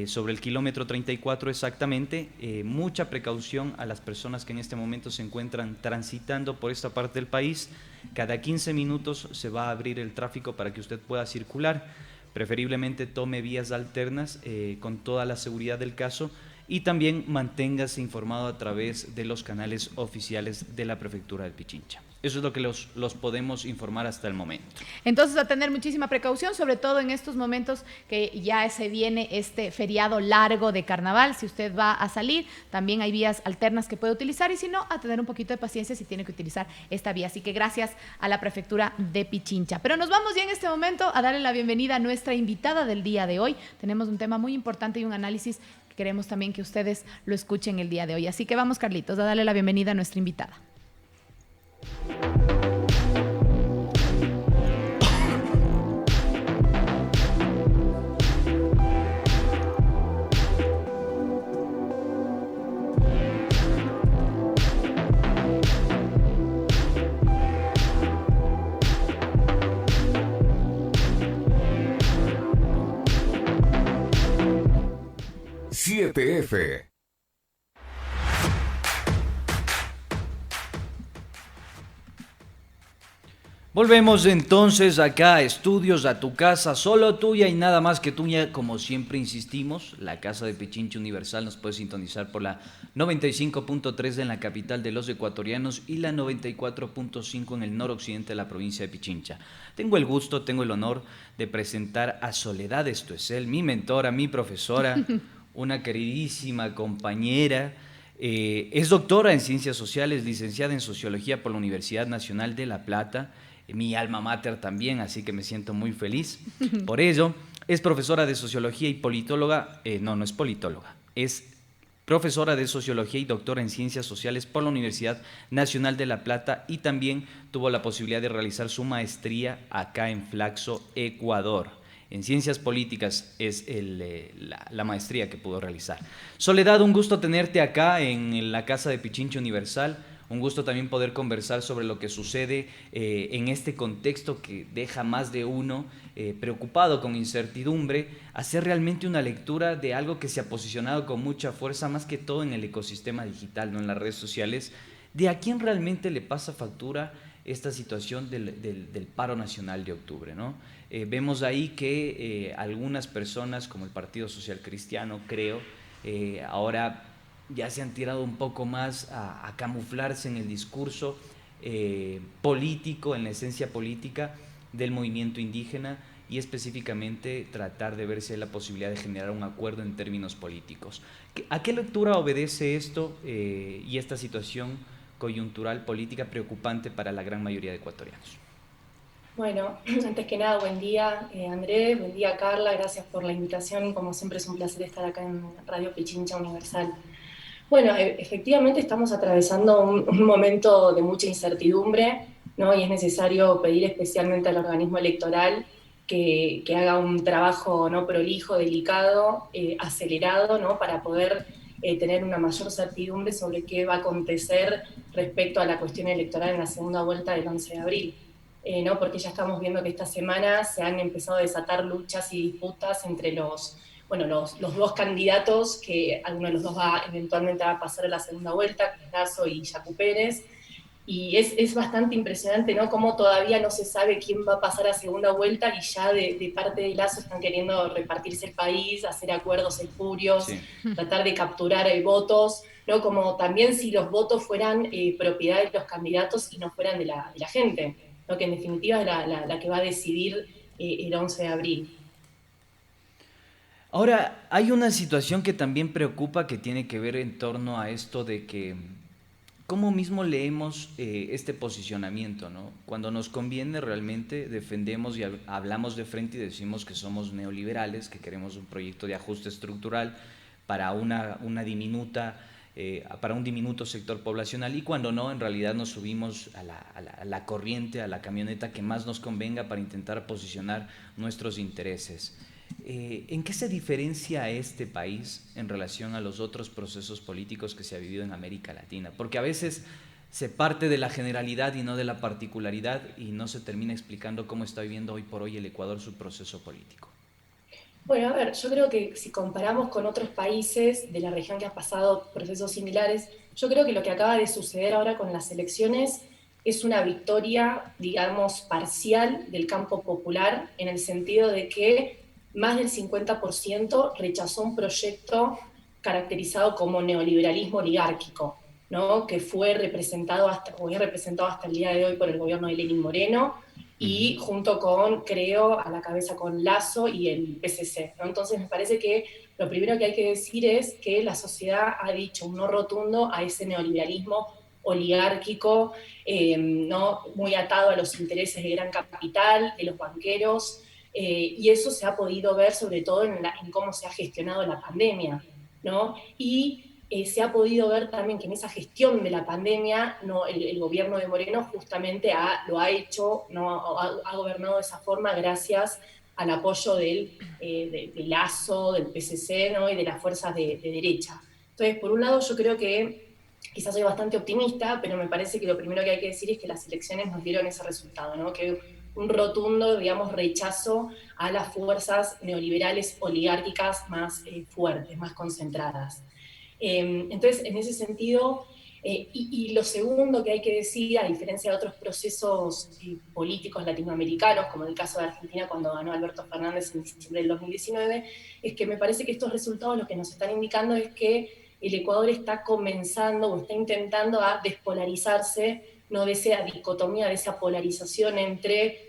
Sobre el kilómetro 34 exactamente, mucha precaución a las personas que en este momento se encuentran transitando por esta parte del país. Cada 15 minutos se va a abrir el tráfico para que usted pueda circular. Preferiblemente tome vías alternas con toda la seguridad del caso y también manténgase informado a través de los canales oficiales de la Prefectura de Pichincha. Eso es lo que los podemos informar hasta el momento. Entonces, a tener muchísima precaución, sobre todo en estos momentos que ya se viene este feriado largo de carnaval. Si usted va a salir, también hay vías alternas que puede utilizar y si no, a tener un poquito de paciencia si tiene que utilizar esta vía. Así que gracias a la Prefectura de Pichincha. Pero nos vamos ya en este momento a darle la bienvenida a nuestra invitada del día de hoy. Tenemos un tema muy importante y un análisis que queremos también que ustedes lo escuchen el día de hoy. Así que vamos, Carlitos, a darle la bienvenida a nuestra invitada. F. Volvemos entonces acá a Estudios, a tu casa, solo tuya y nada más que tuya, como siempre insistimos, la casa de Pichincha Universal nos puede sintonizar por la 95.3 en la capital de los ecuatorianos y la 94.5 en el noroccidente de la provincia de Pichincha. Tengo el gusto, tengo el honor de presentar a Soledad Estuesel, mi mentora, mi profesora, una queridísima compañera. Es doctora en Ciencias Sociales, licenciada en Sociología por la Universidad Nacional de La Plata, mi alma mater también, así que me siento muy feliz por ello. Es profesora de Sociología y politóloga, no es politóloga, es profesora de Sociología y doctora en Ciencias Sociales por la Universidad Nacional de La Plata y también tuvo la posibilidad de realizar su maestría acá en Flaxo, Ecuador. En Ciencias Políticas es la maestría que pudo realizar. Soledad, un gusto tenerte acá en la Casa de Pichincha Universal. Un gusto también poder conversar sobre lo que sucede en este contexto que deja más de uno preocupado, con incertidumbre, hacer realmente una lectura de algo que se ha posicionado con mucha fuerza, más que todo en el ecosistema digital, ¿no? En las redes sociales, de a quién realmente le pasa factura esta situación del paro nacional de octubre, ¿no? Vemos ahí que algunas personas, como el Partido Social Cristiano, creo, ahora ya se han tirado un poco más a camuflarse en el discurso político, en la esencia política del movimiento indígena y específicamente tratar de ver si hay la posibilidad de generar un acuerdo en términos políticos. ¿A qué lectura obedece esto y esta situación coyuntural política preocupante para la gran mayoría de ecuatorianos? Bueno, antes que nada, buen día Andrés, buen día Carla, gracias por la invitación, como siempre es un placer estar acá en Radio Pichincha Universal. Bueno, efectivamente estamos atravesando un momento de mucha incertidumbre, ¿no? Y es necesario pedir especialmente al organismo electoral que haga un trabajo, ¿no?, prolijo, delicado, acelerado, ¿no?, para poder tener una mayor certidumbre sobre qué va a acontecer respecto a la cuestión electoral en la segunda vuelta del 11 de abril. ¿No? Porque ya estamos viendo que esta semana se han empezado a desatar luchas y disputas entre los dos candidatos, que alguno de los dos eventualmente va a pasar a la segunda vuelta, Lasso y Yacu Pérez, y es bastante impresionante, ¿no?, cómo todavía no se sabe quién va a pasar a segunda vuelta y ya de parte de Lasso están queriendo repartirse el país, hacer acuerdos espurios, sí, tratar de capturar votos, ¿no?, como también si los votos fueran propiedad de los candidatos y no fueran de la gente, ¿no?, que en definitiva es la que va a decidir el 11 de abril. Ahora, hay una situación que también preocupa, que tiene que ver en torno a esto de que cómo mismo leemos este posicionamiento, ¿no? Cuando nos conviene realmente defendemos y hablamos de frente y decimos que somos neoliberales, que queremos un proyecto de ajuste estructural para para un diminuto sector poblacional, y cuando no, en realidad nos subimos a la corriente, a la camioneta que más nos convenga para intentar posicionar nuestros intereses. ¿En qué se diferencia este país en relación a los otros procesos políticos que se ha vivido en América Latina? Porque a veces se parte de la generalidad y no de la particularidad, y no se termina explicando cómo está viviendo hoy por hoy el Ecuador su proceso político. Bueno, a ver, yo creo que si comparamos con otros países de la región que han pasado procesos similares, yo creo que lo que acaba de suceder ahora con las elecciones es una victoria, digamos, parcial del campo popular, en el sentido de que más del 50% rechazó un proyecto caracterizado como neoliberalismo oligárquico, ¿no?, que fue representado hasta el día de hoy por el gobierno de Lenín Moreno, y junto con, creo, a la cabeza con Lasso y el PCC, ¿no? Entonces me parece que lo primero que hay que decir es que la sociedad ha dicho un no rotundo a ese neoliberalismo oligárquico, ¿no?, muy atado a los intereses de gran capital, de los banqueros, y eso se ha podido ver sobre todo en cómo se ha gestionado la pandemia, ¿no? Y se ha podido ver también que en esa gestión de la pandemia, ¿no?, el gobierno de Moreno justamente lo ha hecho, ¿no?, ha gobernado de esa forma gracias al apoyo del Lasso, del PCC, ¿no?, y de las fuerzas de derecha. Entonces, por un lado, yo creo que quizás soy bastante optimista, pero me parece que lo primero que hay que decir es que las elecciones nos dieron ese resultado, ¿no?, que un rotundo, digamos, rechazo a las fuerzas neoliberales oligárquicas más fuertes, más concentradas. Entonces, en ese sentido, y lo segundo que hay que decir, a diferencia de otros procesos políticos latinoamericanos, como en el caso de Argentina cuando ganó Alberto Fernández en diciembre del 2019, es que me parece que estos resultados lo que nos están indicando es que el Ecuador está comenzando o está intentando a despolarizarse, no de esa dicotomía, de esa polarización entre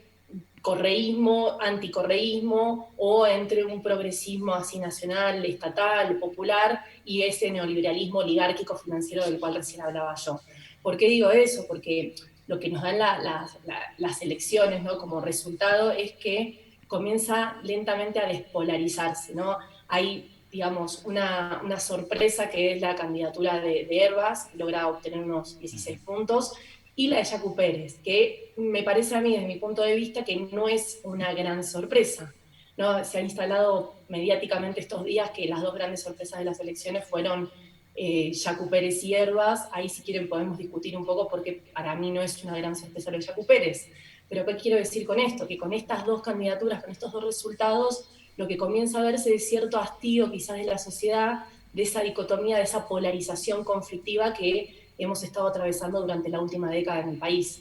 correísmo, anticorreísmo, o entre un progresismo así nacional, estatal, popular, y ese neoliberalismo oligárquico financiero del cual recién hablaba yo. ¿Por qué digo eso? Porque lo que nos dan las elecciones, ¿no?, como resultado es que comienza lentamente a despolarizarse, ¿no? Hay, digamos, una sorpresa que es la candidatura de Herbas, que logra obtener unos 16 puntos, y la de Yacu Pérez, que me parece a mí, desde mi punto de vista, que no es una gran sorpresa, ¿no? Se ha instalado mediáticamente estos días que las dos grandes sorpresas de las elecciones fueron Yacu Pérez y Herbas. Ahí, si quieren, podemos discutir un poco, porque para mí no es una gran sorpresa lo de Yacu Pérez. Pero ¿qué quiero decir con esto? Que con estas dos candidaturas, con estos dos resultados, lo que comienza a verse es cierto hastío quizás de la sociedad, de esa dicotomía, de esa polarización conflictiva que hemos estado atravesando durante la última década en el país.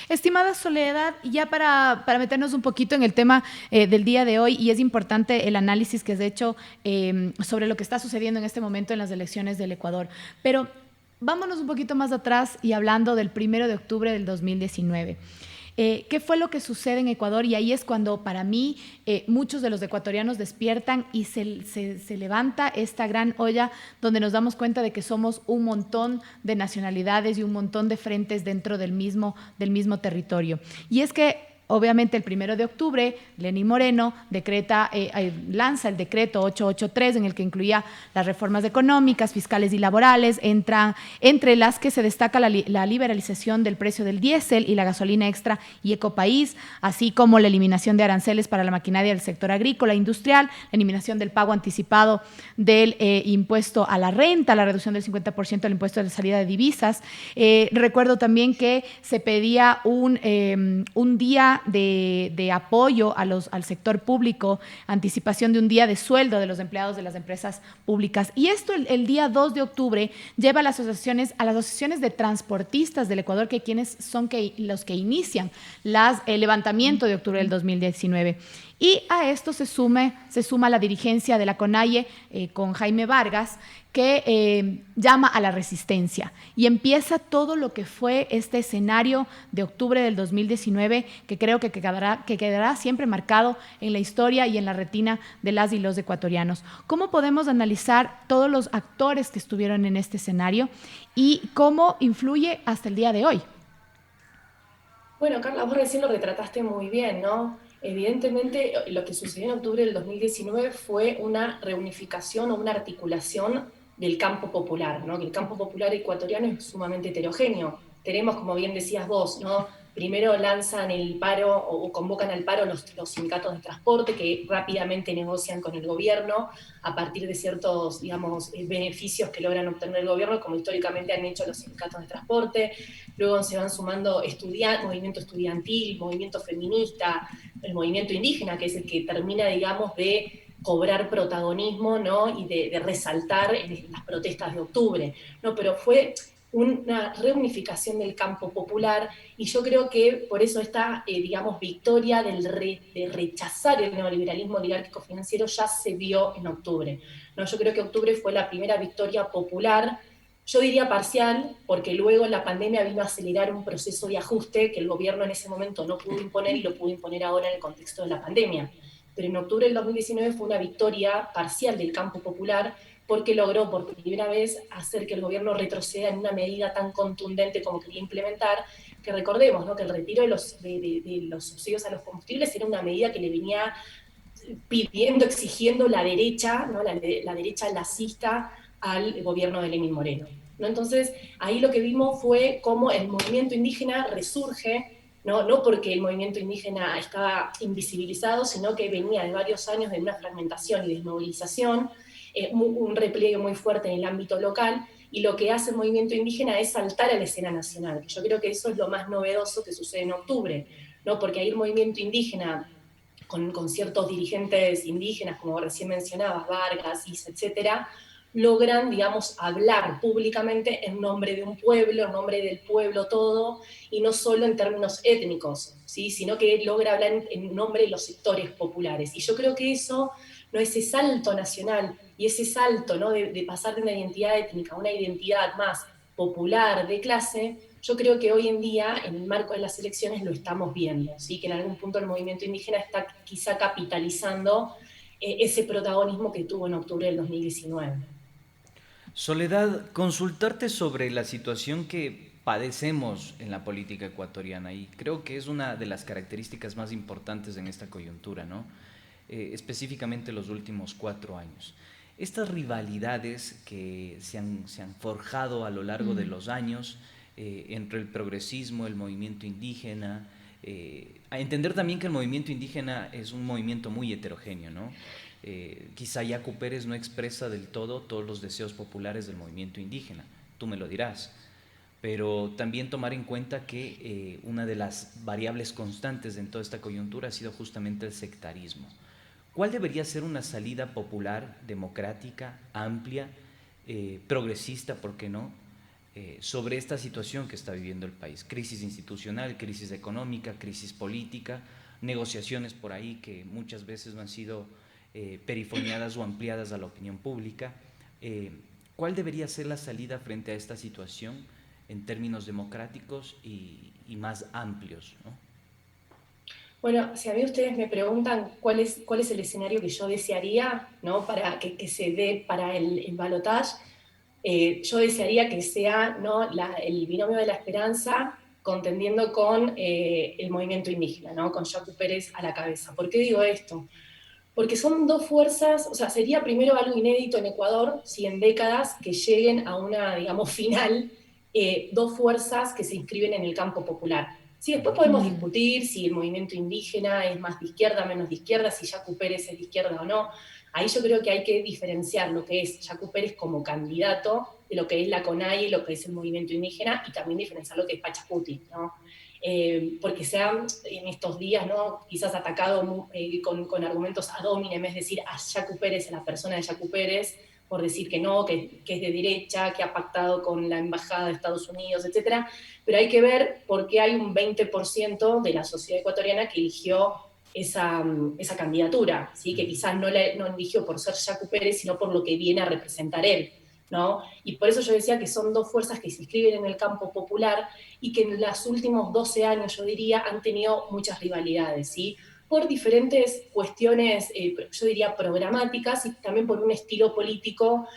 Estimada Soledad, ya para meternos un poquito en el tema del día de hoy, y es importante el análisis que has hecho sobre lo que está sucediendo en este momento en las elecciones del Ecuador, pero vámonos un poquito más atrás y hablando del 1 de octubre del 2019. ¿Qué fue lo que sucede en Ecuador? Y ahí es cuando para mí muchos de los ecuatorianos despiertan y se levanta esta gran olla donde nos damos cuenta de que somos un montón de nacionalidades y un montón de frentes dentro del mismo territorio. Y es que obviamente el 1 de octubre, Lenín Moreno lanza el decreto 883 en el que incluía las reformas económicas, fiscales y laborales, entre las que se destaca la liberalización del precio del diésel y la gasolina extra y ecopaís, así como la eliminación de aranceles para la maquinaria del sector agrícola e industrial, la eliminación del pago anticipado del impuesto a la renta, la reducción del 50% del impuesto de la salida de divisas. Recuerdo también que se pedía un día de apoyo al sector público, anticipación de un día de sueldo de los empleados de las empresas públicas. Y esto el día 2 de octubre lleva a las asociaciones de transportistas del Ecuador, que quienes son los que inician el levantamiento de octubre del 2019. Y a esto se suma la dirigencia de la CONAIE con Jaime Vargas, que llama a la resistencia y empieza todo lo que fue este escenario de octubre del 2019, que creo que quedará siempre marcado en la historia y en la retina de las y los ecuatorianos. ¿Cómo podemos analizar todos los actores que estuvieron en este escenario y cómo influye hasta el día de hoy? Bueno, Carla, vos recién lo retrataste muy bien, ¿no? Evidentemente, lo que sucedió en octubre del 2019 fue una reunificación o una articulación del campo popular, ¿no? Que el campo popular ecuatoriano es sumamente heterogéneo. Tenemos, como bien decías vos, ¿no? Primero lanzan el paro o convocan al paro los sindicatos de transporte, que rápidamente negocian con el gobierno a partir de ciertos, digamos, beneficios que logran obtener el gobierno, como históricamente han hecho los sindicatos de transporte. Luego se van sumando movimiento estudiantil, movimiento feminista, el movimiento indígena, que es el que termina, digamos, de cobrar protagonismo, ¿no? Y de resaltar en las protestas de octubre, ¿no? Pero fue una reunificación del campo popular, y yo creo que por eso esta, digamos, victoria de rechazar el neoliberalismo oligárquico financiero ya se vio en octubre, ¿no? Yo creo que octubre fue la primera victoria popular, yo diría parcial, porque luego la pandemia vino a acelerar un proceso de ajuste que el gobierno en ese momento no pudo imponer y lo pudo imponer ahora en el contexto de la pandemia. Pero en octubre del 2019 fue una victoria parcial del campo popular, porque logró por primera vez hacer que el gobierno retroceda en una medida tan contundente como quería implementar, que recordemos, ¿no? Que el retiro de los subsidios a los combustibles era una medida que le venía pidiendo, exigiendo la derecha, ¿no? la derecha lacista al gobierno de Lenín Moreno, ¿no? Entonces, ahí lo que vimos fue cómo el movimiento indígena resurge, no porque el movimiento indígena estaba invisibilizado, sino que venía de varios años de una fragmentación y desmovilización, un repliegue muy fuerte en el ámbito local, y lo que hace el movimiento indígena es saltar a la escena nacional. Yo creo que eso es lo más novedoso que sucede en octubre, ¿no? Porque ahí el movimiento indígena, con ciertos dirigentes indígenas, como recién mencionabas, Vargas, Issa, etcétera, logran, digamos, hablar públicamente en nombre de un pueblo, en nombre del pueblo todo, y no solo en términos étnicos, ¿sí? Sino que logra hablar en nombre de los sectores populares. Y yo creo que eso, ¿no? Ese salto nacional y ese salto, ¿no? de pasar de una identidad étnica a una identidad más popular, de clase, yo creo que hoy en día, en el marco de las elecciones, lo estamos viendo, ¿sí? Que en algún punto el movimiento indígena está quizá capitalizando ese protagonismo que tuvo en octubre del 2019. Soledad, consultarte sobre la situación que padecemos en la política ecuatoriana, y creo que es una de las características más importantes en esta coyuntura, ¿no? Específicamente los últimos 4 años. Estas rivalidades que se han forjado a lo largo de los años entre el progresismo, el movimiento indígena, a entender también que el movimiento indígena es un movimiento muy heterogéneo, ¿no? Quizá Yacu Pérez no expresa del todo todos los deseos populares del movimiento indígena, tú me lo dirás, pero también tomar en cuenta que una de las variables constantes en toda esta coyuntura ha sido justamente el sectarismo. ¿Cuál debería ser una salida popular, democrática, amplia, progresista, por qué no, sobre esta situación que está viviendo el país? Crisis institucional, crisis económica, crisis política, negociaciones por ahí que muchas veces no han sido perifoniadas o ampliadas a la opinión pública. ¿Cuál debería ser la salida frente a esta situación en términos democráticos y más amplios, ¿no? Bueno, si a mí ustedes me preguntan cuál es el escenario que yo desearía, ¿no? Para que se dé para el balotaje, yo desearía que sea, ¿no? el binomio de la esperanza contendiendo con el movimiento indígena, ¿no? Con Yacu Pérez a la cabeza. ¿Por qué digo esto? Porque son dos fuerzas, o sea, sería primero algo inédito en Ecuador, si en décadas que lleguen a una, digamos, final, dos fuerzas que se inscriben en el campo popular. Sí, después podemos discutir si el movimiento indígena es más de izquierda, menos de izquierda, si Yacu Pérez es de izquierda o no. Ahí yo creo que hay que diferenciar lo que es Yacu Pérez como candidato de lo que es la CONAIE, lo que es el movimiento indígena, y también diferenciar lo que es Pachacuti, ¿no? Porque se han en estos días, ¿no? Quizás atacado con argumentos ad hominem, es decir, a Yacu Pérez, a la persona de Yacu Pérez, por decir que no, que es de derecha, que ha pactado con la embajada de Estados Unidos, etc. Pero hay que ver por qué hay un 20% de la sociedad ecuatoriana que eligió esa candidatura, ¿sí? Que quizás no eligió por ser Yacu Pérez, sino por lo que viene a representar él, ¿no? Y por eso yo decía que son dos fuerzas que se inscriben en el campo popular y que en los últimos 12 años, yo diría, han tenido muchas rivalidades, ¿sí? Por diferentes cuestiones, yo diría, programáticas, y también por un estilo político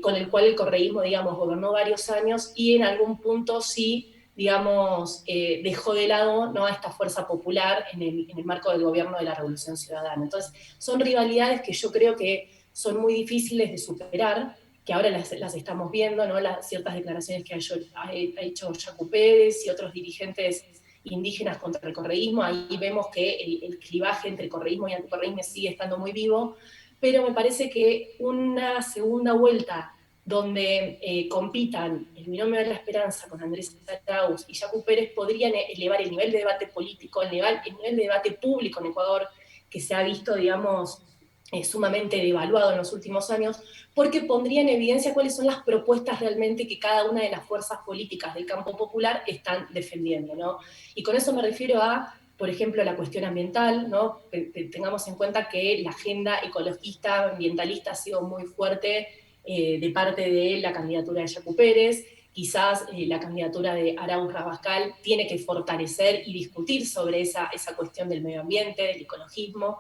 con el cual el correísmo, digamos, gobernó varios años y en algún punto sí, digamos, dejó de lado, ¿no? A esta fuerza popular en el marco del gobierno de la Revolución Ciudadana. Entonces, son rivalidades que yo creo que son muy difíciles de superar, que ahora las estamos viendo, ¿no? Ciertas declaraciones que ha hecho Yacu Pérez y otros dirigentes indígenas contra el correísmo. Ahí vemos que el clivaje entre correísmo y anticorreísmo sigue estando muy vivo, pero me parece que una segunda vuelta donde compitan el binomio de la esperanza con Andrés Arauz y Yacu Pérez podrían elevar el nivel de debate político, el nivel de debate público en Ecuador, que se ha visto, digamos, sumamente devaluado en los últimos años, porque pondría en evidencia cuáles son las propuestas realmente que cada una de las fuerzas políticas del campo popular están defendiendo, ¿no? Y con eso me refiero a, por ejemplo, la cuestión ambiental, ¿no? Tengamos en cuenta que la agenda ecologista, ambientalista ha sido muy fuerte de parte de la candidatura de Yacu Pérez. Quizás la candidatura de Arauz Rabascal tiene que fortalecer y discutir sobre esa cuestión del medio ambiente, del ecologismo.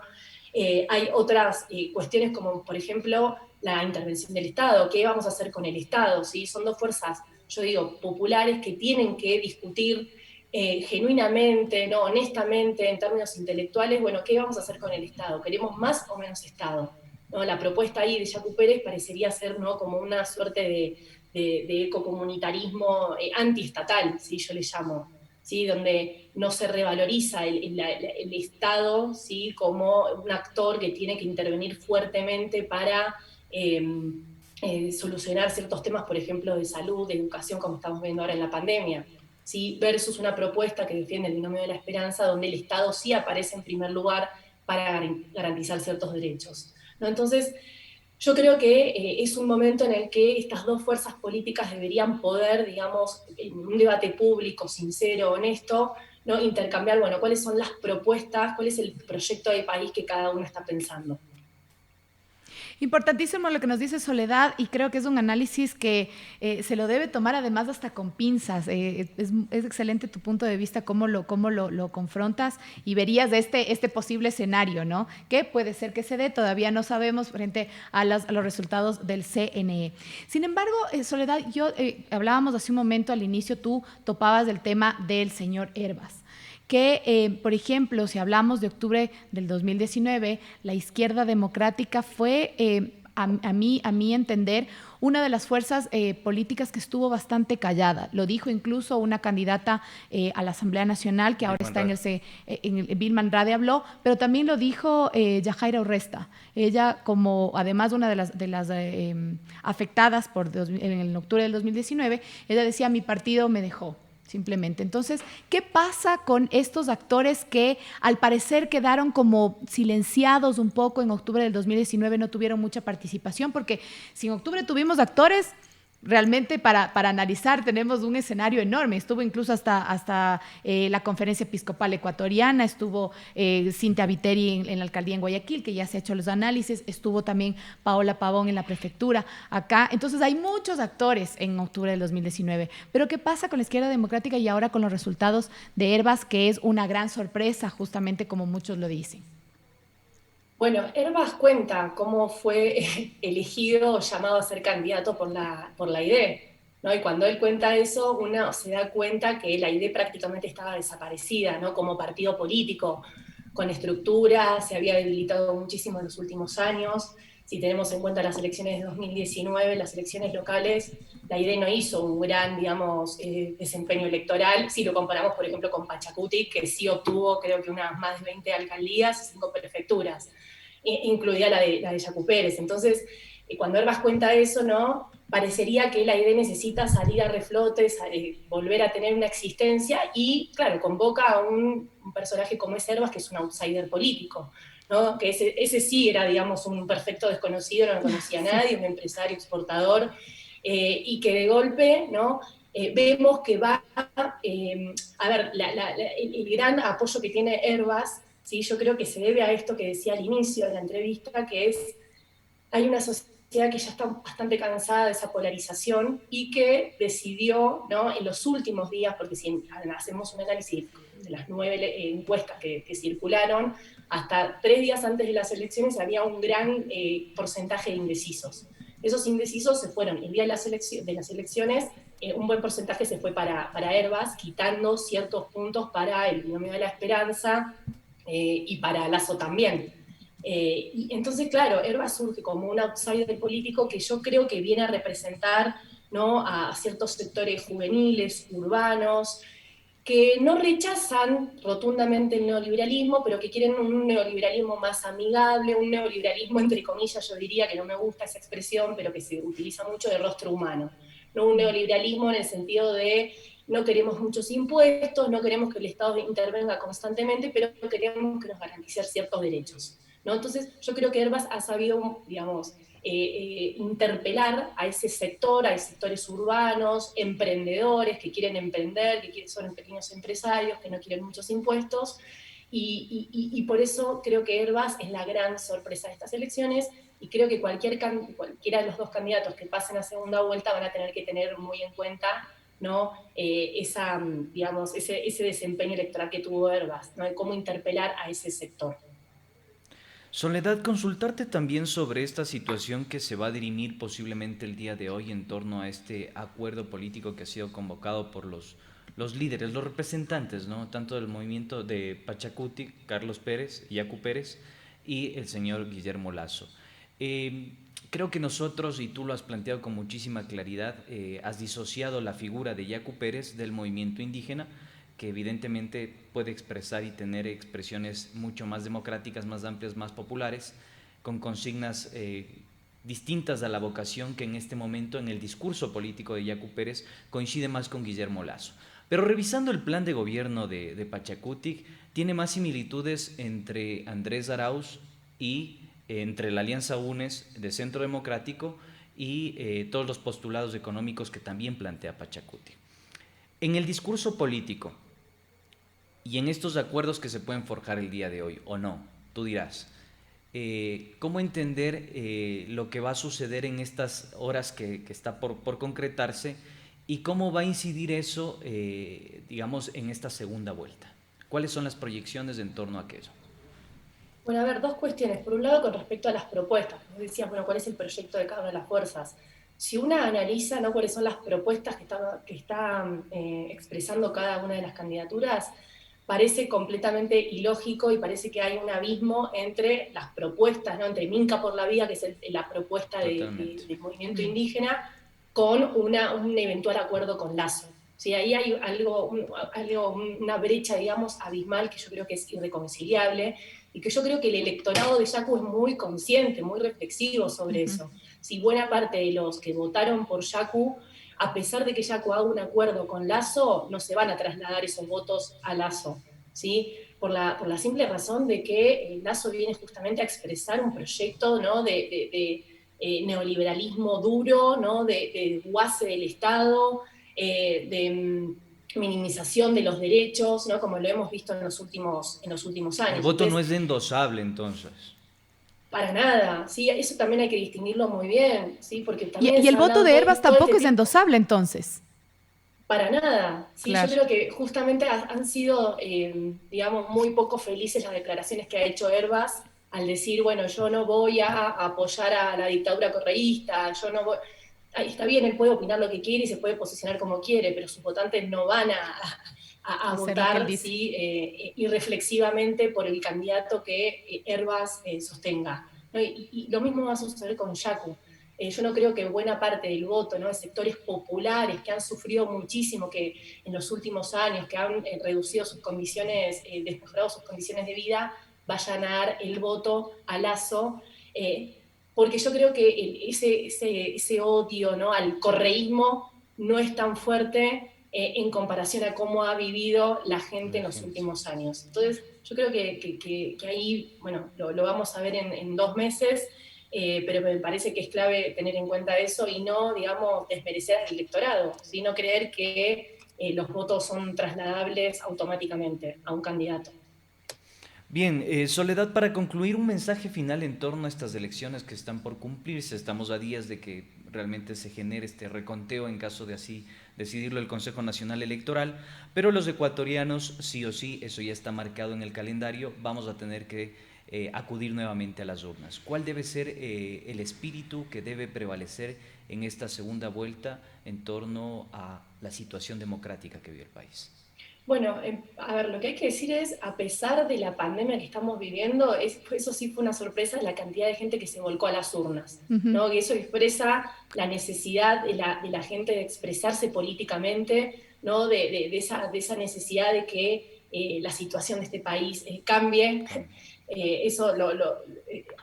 Hay otras cuestiones como, por ejemplo, la intervención del Estado. ¿Qué vamos a hacer con el Estado? ¿Sí? Son dos fuerzas, yo digo, populares que tienen que discutir genuinamente, ¿no? Honestamente, en términos intelectuales, bueno, ¿qué vamos a hacer con el Estado? ¿Queremos más o menos Estado? ¿No? La propuesta ahí de Yacu Pérez parecería ser, ¿no? Como una suerte de ecocomunitarismo antiestatal, ¿sí? Yo le llamo, ¿sí? Donde no se revaloriza el Estado, ¿sí? Como un actor que tiene que intervenir fuertemente para solucionar ciertos temas, por ejemplo, de salud, de educación, como estamos viendo ahora en la pandemia, ¿sí? Versus una propuesta que defiende el binomio de la esperanza, donde el Estado sí aparece en primer lugar para garantizar ciertos derechos, ¿no? Entonces, yo creo que es un momento en el que estas dos fuerzas políticas deberían poder, digamos, en un debate público, sincero, honesto, ¿no? Intercambiar, bueno, cuáles son las propuestas, cuál es el proyecto de país que cada uno está pensando. Importantísimo lo que nos dice Soledad, y creo que es un análisis que se lo debe tomar además hasta con pinzas. Es excelente tu punto de vista, cómo lo confrontas y verías de este posible escenario, ¿no? Que puede ser que se dé, todavía no sabemos frente a los resultados del CNE. Sin embargo, Soledad, hablábamos hace un momento al inicio, tú topabas del tema del señor Hervas, que, por ejemplo, si hablamos de octubre del 2019, la izquierda democrática fue, a mi entender, una de las fuerzas políticas que estuvo bastante callada. Lo dijo incluso una candidata a la Asamblea Nacional, que ahora está Vilma Andrade habló, pero también lo dijo Yajaira Urresta. Ella, como además una de las afectadas en octubre del 2019, ella decía, mi partido me dejó. Simplemente. Entonces, ¿qué pasa con estos actores que al parecer quedaron como silenciados un poco en octubre del 2019, no tuvieron mucha participación? Porque si en octubre tuvimos actores, realmente para analizar tenemos un escenario enorme. Estuvo incluso hasta la Conferencia Episcopal Ecuatoriana, estuvo Cintia Viteri en la alcaldía en Guayaquil, que ya se ha hecho los análisis, estuvo también Paola Pavón en la prefectura acá. Entonces hay muchos actores en octubre del 2019. Pero ¿qué pasa con la izquierda democrática y ahora con los resultados de Hervas, que es una gran sorpresa, justamente como muchos lo dicen? Bueno, Hervas cuenta cómo fue elegido o llamado a ser candidato por la ID, ¿no? Y cuando él cuenta eso, uno se da cuenta que la ID prácticamente estaba desaparecida, ¿no? Como partido político, con estructura, se había debilitado muchísimo en los últimos años. Si tenemos en cuenta las elecciones de 2019, las elecciones locales, la ID no hizo un gran, digamos, desempeño electoral, si lo comparamos, por ejemplo, con Pachacuti, que sí obtuvo, creo que unas más de 20 alcaldías y 5 prefecturas, incluida la de Yacu Pérez. Entonces, cuando Hervas cuenta eso, ¿no? Parecería que la ID necesita salir a reflote, volver a tener una existencia, y claro, convoca a un personaje como es Hervas, que es un outsider político, ¿no? Que ese sí era, digamos, un perfecto desconocido, no lo conocía a nadie, un empresario exportador, y que de golpe, ¿no? Vemos que va, a ver, el gran apoyo que tiene Hervas, ¿sí? Yo creo que se debe a esto que decía al inicio de la entrevista, que es, hay una sociedad que ya está bastante cansada de esa polarización y que decidió, ¿no? En los últimos días, porque si hacemos un análisis de las 9 encuestas que circularon, hasta 3 días antes de las elecciones había un gran porcentaje de indecisos. Esos indecisos se fueron, el día de las elecciones, un buen porcentaje se fue para Hervas, quitando ciertos puntos para el Binomio de la Esperanza y para Lasso también. Y entonces, claro, Hervas surge como un outsider político que yo creo que viene a representar, ¿no? A ciertos sectores juveniles, urbanos, que no rechazan rotundamente el neoliberalismo, pero que quieren un neoliberalismo más amigable, un neoliberalismo, entre comillas, yo diría, que no me gusta esa expresión, pero que se utiliza mucho, de rostro humano, ¿no? Un neoliberalismo en el sentido de no queremos muchos impuestos, no queremos que el Estado intervenga constantemente, pero queremos que nos garantice ciertos derechos, ¿no? Entonces, yo creo que Hervas ha sabido, digamos, interpelar a ese sector, a sectores urbanos, emprendedores que quieren emprender, que son pequeños empresarios, que no quieren muchos impuestos, y por eso creo que Hervas es la gran sorpresa de estas elecciones, y creo que cualquiera de los dos candidatos que pasen a segunda vuelta van a tener que tener muy en cuenta, ¿no? Digamos, ese desempeño electoral que tuvo Hervas, ¿no? De cómo interpelar a ese sector. Soledad, consultarte también sobre esta situación que se va a dirimir posiblemente el día de hoy en torno a este acuerdo político que ha sido convocado por los líderes, los representantes, ¿no? Tanto del movimiento de Pachacuti, Carlos Pérez, Yacu Pérez, y el señor Guillermo Lasso. Creo que nosotros, y tú lo has planteado con muchísima claridad, has disociado la figura de Yacu Pérez del movimiento indígena, que evidentemente puede expresar y tener expresiones mucho más democráticas, más amplias, más populares, con consignas distintas a la vocación que en este momento en el discurso político de Yacu Pérez coincide más con Guillermo Lasso. Pero revisando el plan de gobierno de Pachacuti, tiene más similitudes entre Andrés Arauz y entre la Alianza UNES de Centro Democrático y todos los postulados económicos que también plantea Pachacuti. En el discurso político y en estos acuerdos que se pueden forjar el día de hoy, o no, tú dirás, ¿cómo entender lo que va a suceder en estas horas que está por concretarse y cómo va a incidir eso, digamos, en esta segunda vuelta? ¿Cuáles son las proyecciones en torno a aquello? Bueno, a ver, dos cuestiones. Por un lado, con respecto a las propuestas. Vos decías, bueno, ¿cuál es el proyecto de cada una de las fuerzas? Si una analiza, ¿no?, cuáles son las propuestas que está expresando cada una de las candidaturas, parece completamente ilógico y parece que hay un abismo entre las propuestas, ¿no?, entre Minca por la Vida, que es la propuesta del movimiento indígena, con un eventual acuerdo con Lasso. ¿Sí? Ahí hay una brecha, digamos, abismal, que yo creo que es irreconciliable, y que yo creo que el electorado de Yacu es muy consciente, muy reflexivo sobre eso. Si buena parte de los que votaron por Yacu, a pesar de que Yacu haga un acuerdo con Lasso, no se van a trasladar esos votos a Lasso, ¿sí? Por la simple razón de que Lasso viene justamente a expresar un proyecto, ¿no?, de neoliberalismo duro, ¿no? de guase del Estado, de minimización de los derechos, ¿no? Como lo hemos visto en los últimos años. El voto Entonces, no es endosable, entonces. para nada, sí, eso también hay que distinguirlo muy bien, ¿sí? Porque también Y se el ha voto hablado de todo Herbas este tampoco es tiempo. endosable, entonces. Para nada, sí, Claro. yo creo que justamente han sido, digamos, muy poco felices las declaraciones que ha hecho Herbas al decir, bueno, yo no voy a apoyar a la dictadura correísta, yo no voy... Ahí está bien, él puede opinar lo que quiere y se puede posicionar como quiere, pero sus votantes no van a Hacer lo que él votar dice. ¿sí? Irreflexivamente por el candidato que Herbas sostenga, ¿no? Y lo mismo va a suceder con Yacu. Yo no creo que buena parte del voto, ¿no? de sectores populares que han sufrido muchísimo que en los últimos años, que han reducido sus condiciones, desmejorado sus condiciones de vida, vayan a dar el voto a Lasso, porque yo creo que ese odio, ¿no? al correísmo no es tan fuerte en comparación a cómo ha vivido la gente en los últimos años. Entonces, yo creo que ahí, bueno, lo vamos a ver en 2 meses, pero me parece que es clave tener en cuenta eso y no, digamos, desmerecer al electorado, sino creer que los votos son trasladables automáticamente a un candidato. Bien, Soledad, para concluir, un mensaje final en torno a estas elecciones que están por cumplirse. Estamos a días de que realmente se genere este reconteo en caso de así decidirlo el Consejo Nacional Electoral, pero los ecuatorianos, sí o sí, eso ya está marcado en el calendario, vamos a tener que acudir nuevamente a las urnas. ¿Cuál debe ser el espíritu que debe prevalecer en esta segunda vuelta en torno a la situación democrática que vive el país? Bueno, a ver, lo que hay que decir es, a pesar de la pandemia que estamos viviendo, eso sí fue una sorpresa, la cantidad de gente que se volcó a las urnas, ¿no? Y eso expresa la necesidad de la gente de expresarse políticamente, ¿no? de esa necesidad de que la situación de este país cambie. Eso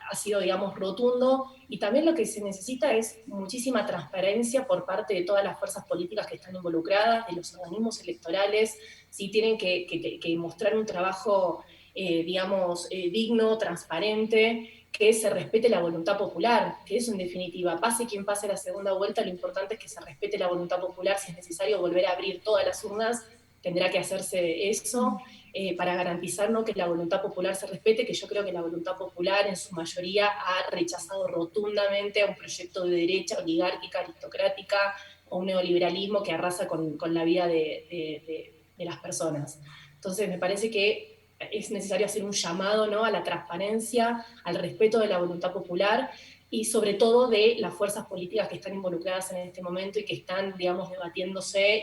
ha sido, digamos, rotundo. Y también lo que se necesita es muchísima transparencia por parte de todas las fuerzas políticas que están involucradas, de los organismos electorales. Sí, tienen que mostrar un trabajo, digamos, digno, transparente, que se respete la voluntad popular, que eso en definitiva, pase quien pase la segunda vuelta, lo importante es que se respete la voluntad popular. Si es necesario volver a abrir todas las urnas, tendrá que hacerse eso para garantizar, ¿no? que la voluntad popular se respete, que yo creo que la voluntad popular en su mayoría ha rechazado rotundamente a un proyecto de derecha oligárquica, aristocrática, o un neoliberalismo que arrasa con la vida de las personas. Entonces me parece que es necesario hacer un llamado, ¿no? a la transparencia, al respeto de la voluntad popular y sobre todo de las fuerzas políticas que están involucradas en este momento y que están, digamos, debatiéndose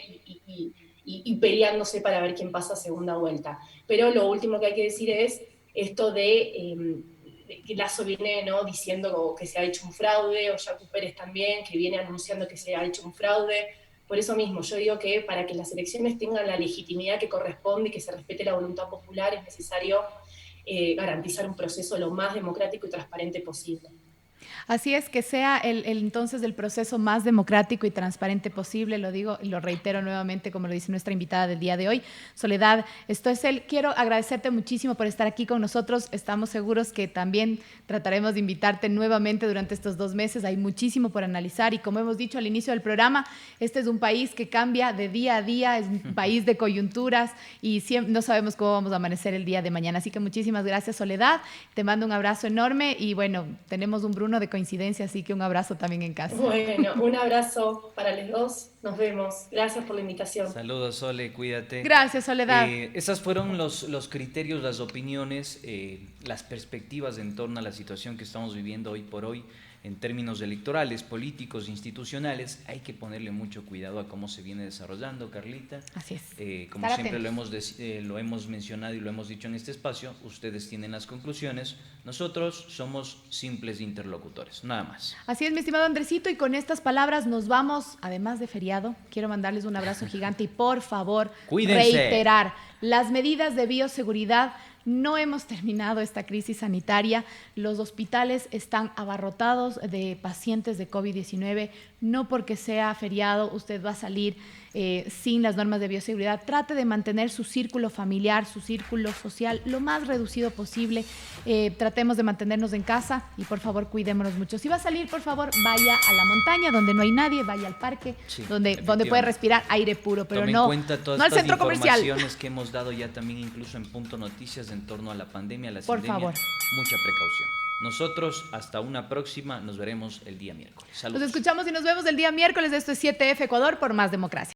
y peleándose para ver quién pasa a segunda vuelta. Pero lo último que hay que decir es esto de que Lasso viene, ¿no? diciendo que se ha hecho un fraude, o Yacu Pérez también, que viene anunciando que se ha hecho un fraude. Por eso mismo, yo digo que para que las elecciones tengan la legitimidad que corresponde y que se respete la voluntad popular, es necesario garantizar un proceso lo más democrático y transparente posible. Así es, que sea entonces el proceso más democrático y transparente posible, lo digo y lo reitero nuevamente, como lo dice nuestra invitada del día de hoy, Soledad. Esto es él. Quiero agradecerte muchísimo por estar aquí con nosotros. Estamos seguros que también trataremos de invitarte nuevamente durante estos 2 meses. Hay muchísimo por analizar y como hemos dicho al inicio del programa, este es un país que cambia de día a día, es un país de coyunturas y siempre, no sabemos cómo vamos a amanecer el día de mañana. Así que muchísimas gracias, Soledad. Te mando un abrazo enorme y bueno, tenemos un Bruno de coincidencia, así que un abrazo también en casa. Bueno, un abrazo para los dos. Nos vemos. Gracias por la invitación. Saludos, Sole, cuídate. Gracias, Soledad. Esas fueron los criterios, las opiniones, las perspectivas en torno a la situación que estamos viviendo hoy por hoy en términos electorales, políticos, institucionales. Hay que ponerle mucho cuidado a cómo se viene desarrollando, Carlita. Así es. Como siempre lo hemos mencionado y lo hemos dicho en este espacio, ustedes tienen las conclusiones, nosotros somos simples interlocutores, nada más. Así es, mi estimado Andresito, y con estas palabras nos vamos, además de feriado, quiero mandarles un abrazo gigante y por favor, cuídense. Reiterar las medidas de bioseguridad, No hemos terminado esta crisis sanitaria. Los hospitales están abarrotados de pacientes de COVID-19. No porque sea feriado usted va a salir sin las normas de bioseguridad. Trate de mantener su círculo familiar, su círculo social lo más reducido posible. Tratemos de mantenernos en casa y por favor cuidémonos mucho. Si va a salir, por favor, vaya a la montaña donde no hay nadie, vaya al parque, Sí, donde puede respirar aire puro, pero Tome no, en cuenta todas no al estas centro comercial. informaciones que hemos dado ya también incluso en Punto Noticias en torno a la pandemia, la Por sindemia. favor. Mucha precaución. Nosotros hasta una próxima, nos veremos el día miércoles. Saludos. Nos escuchamos y nos vemos el día miércoles. Esto es 7F Ecuador por Más Democracia.